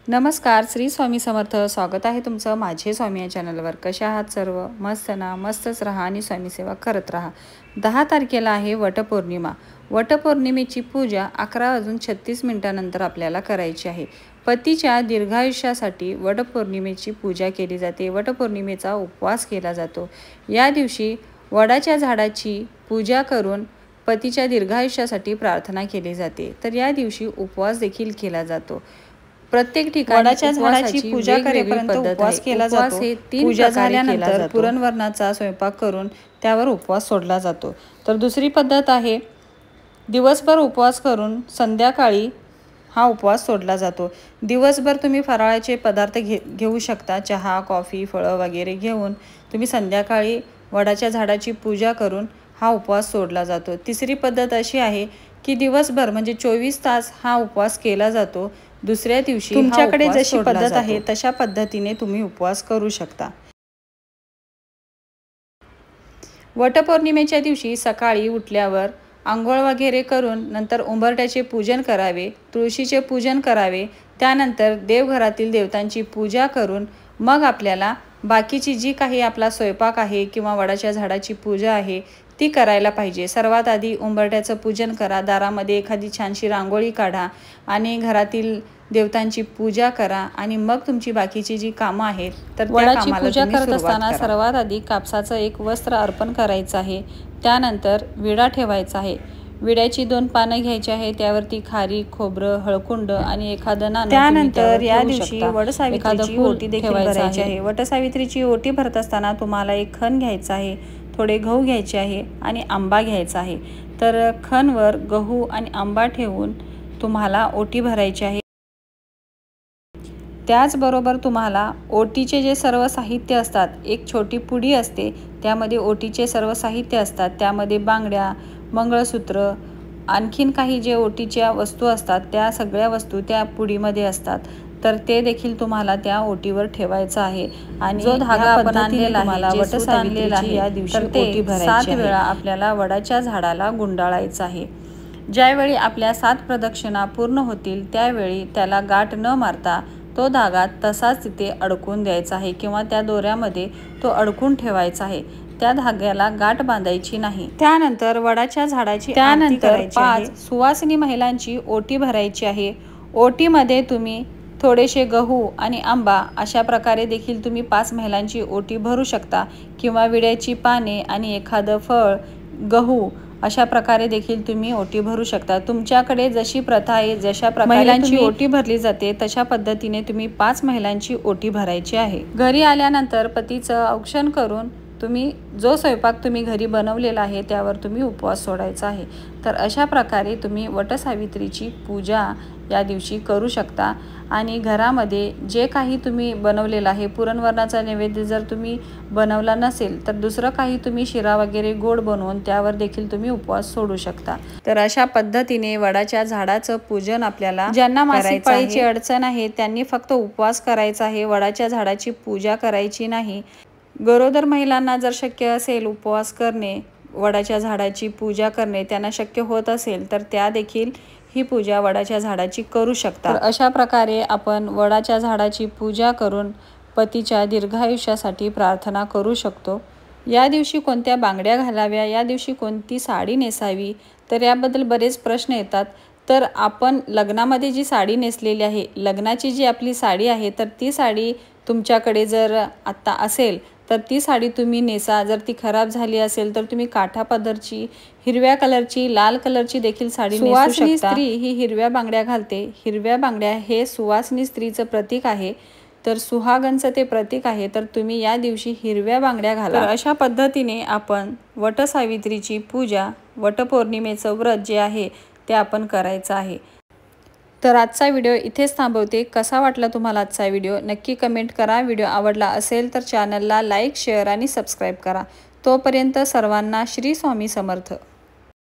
नमस्कार, श्री स्वामी समर्थ. स्वागत आहे तुमचं माझे स्वामी या चॅनलवर. कशा आहात सर्व? मस्त ना? मस्तच राहा आणि स्वामी सेवा करत राहा. 10 तारखेला आहे वटपौर्णिमा. वटपौर्णिमेची पूजा 11:36 आपल्याला करायची आहे. पतीच्या दीर्घायुष्यासाठी वटपौर्णिमेची पूजा केली जाते. वटपौर्णिमेचा उपवास केला जातो. या दिवशी वडाच्या झाडाची पूजा करून पतीच्या दीर्घायुष्यासाठी प्रार्थना केली जाते. तर या दिवशी उपवास देखील केला जातो. प्रत्येक ठिकाणी वडाच्या झाडाची पूजा करेपर्यंत उपवास केला जातो. पूजा झाल्यानंतर पुरणवरणाचा स्वयंपाक करून त्यावर उपवास सोडला जातो. तर दुसरी पद्धत आहे, दिवसभर उपवास करून संध्याकाळी हा उपवास सोडला जातो. दिवसभर तुम्ही फराळाचे पदार्थ घेऊ शकता. चहा, कॉफी, फळं वगैरे घेऊन तुम्ही संध्याकाळी वडाच्या झाडाची पूजा करून हा उपवास सोडला जातो. तिसरी पद्धत अशी आहे की दिवसभर म्हणजे 24 तास हा उपवास केला जातो. दुसऱ्या दिवशी तुमच्याकडे जशी पद्धत आहे तशा पद्धतीने तुम्ही उपवास करू शकता. वटपौर्णिमेच्या दिवशी सकाळी उठल्यावर आंघोळ वगैरे करून नंतर उंबरठ्याचे पूजन करावे, तुळशीचे पूजन करावे. त्यानंतर देवघरातील देवतांची पूजा करून मग आपल्याला बाकीची जी काही आपला स्वयंपाक आहे किंवा वडाच्या झाडाची पूजा आहे ती करायला पाहिजे. सर्वात आधी उंबरठ्याचं पूजन करा, दारामध्ये एखादी छानशी रांगोळी काढा आणि घरातील देवतांची पूजा करा आणि मग तुमची बाकीची जी कामं आहेत तर वडाची पूजा करत असताना सर्वात आधी कापसाचं एक वस्त्र अर्पण करायचं आहे. त्यानंतर विडा ठेवायचा आहे. विड्याची 2 पानं घ्यायची आहे. त्यावरती खारी, खोबरं, हळकुंड आणि एखादं नाणं. त्यानंतर या दिवशी वटसावित्रीची ओटी देखील भरायची आहे. वटसावित्रीची ओटी भरत असताना तुम्हाला एक खण घ्यायचा आहे, थोडे गहू घ्यायचे आहे आणि आंबा घ्यायचा आहे. तर खणवर गहू आणि आंबा ठेवून तुम्हाला ओटी भरायची आहे. त्याचबरोबर तुम्हाला ओटीचे जे सर्व साहित्य असतात, एक छोटी पुडी असते त्यामध्ये ओटीचे सर्व साहित्य असतात. त्यामध्ये बांगड्या, मंगळसूत्र, आणखीन काही जे ओटीच्या वस्तू असतात त्या सगळ्या वस्तू त्या पुडीमध्ये असतात. तर ते देखील तुम्हाला त्या ओटीवर ठेवायचं आहे. आणि जो धागा आपण आणलेला आहे, वटसावित्रीची या दिवशी ओटी भरायची 7 वेळा आपल्याला वडाच्या झाडाला गुंडाळायचं आहे. ज्यावेळी आपल्या 7 प्रदक्षिणा पूर्ण होतील त्यावेळी त्याला गाठ न मारता तो धागा तसाच तिथे अडकून द्यायचा आहे किंवा त्या दोऱ्यामध्ये तो अडकून ठेवायचा आहे. त्या धाग्याला गाठ बांधायची नाही. त्यानंतर वडाच्या झाडाची त्यानंतर 5 सुवासिनी महिलांची ओटी भरायची आहे. ओटीमध्ये तुम्ही थोडेसे गहू आणि आंबा अशा प्रकारे देखील तुम्ही 5 महिलांची ओटी भरू शकता किंवा विड्याची पाने आणि एखादं फळ, गहू अशा प्रकारे देखील तुम्ही ओटी भरू शकता. तुमच्याकडे जशी प्रथा आहे, जशा प्रकारे महिलांची ओटी भरली जाते तशा पद्धतीने तुम्ही 5 महिलांची ओटी भरायची आहे. घरी आल्यानंतर पतीचं औक्षण करून तुम्ही जो स्वयंपाक तुम्ही घरी बनवलेला आहे त्यावर तुम्ही उपवास सोडायचा आहे. तर अशा प्रकारे तुम्ही वटसावित्रीची पूजा या दिवशी करू शकता. आणि घरामध्ये जे काही तुम्ही बनवलेलं आहे, पुरणवरणाचा नैवेद्य जर तुम्ही बनवला नसेल तर दुसरं काही तुम्ही शिरा वगैरे गोड बनवून त्यावर देखील तुम्ही उपवास सोडू शकता. तर अशा पद्धतीने वडाच्या झाडाचं पूजन आपल्याला ज्यांना मासिक पाळीची अडचण आहे त्यांनी फक्त उपवास करायचा आहे, वडाच्या झाडाची पूजा करायची नाही. गरोदर महिलांना जर शक्य असेल उपवास करणे, वडाच्या झाडाची पूजा करणे त्यांना शक्य होत असेल तर त्या देखील ही पूजा वडाच्या झाडाची करू शकता. अशा प्रकारे आपण वडाच्या झाडाची पूजा करून पतीच्या दीर्घायुष्यासाठी प्रार्थना करू शकतो. या दिवशी कोणत्या बांगड्या घालाव्या, या दिवशी कोणती साडी नेसावी, तर याबद्दल बरेच प्रश्न येतात. तर आपण लग्नामध्ये जी साडी नेसलेली आहे, लग्नाची जी आपली साडी आहे, तर ती साडी तुमच्याकडे जर आत्ता असेल तर ती साडी तुम्ही नेसा. जर ती खराब झाली असेल तर तुम्ही काठा पदरची, हिरव्या कलरची, लाल कलरची देखील साडी नेसू शकता. सुवासिनी स्त्री ही हिरव्या बांगड्या घालते. हिरव्या बांगड्या हे सुवासिनी स्त्रीचं प्रतीक आहे, तर सुहागनचं ते प्रतीक आहे. तर तुम्ही या दिवशी हिरव्या बांगड्या घाला. तर अशा पद्धतीने आपण वटसावित्रीची पूजा, वटपौर्णिमेचं व्रत जे आहे ते आपण करायचं आहे. तर आजचा व्हिडिओ इथेच थांबवते. कसा वाटला तुम्हाला आजचा व्हिडिओ नक्की कमेंट करा. व्हिडिओ आवडला असेल तर चॅनलला लाईक, शेअर आणि सबस्क्राईब करा. तोपर्यंत सर्वांना श्री स्वामी समर्थ.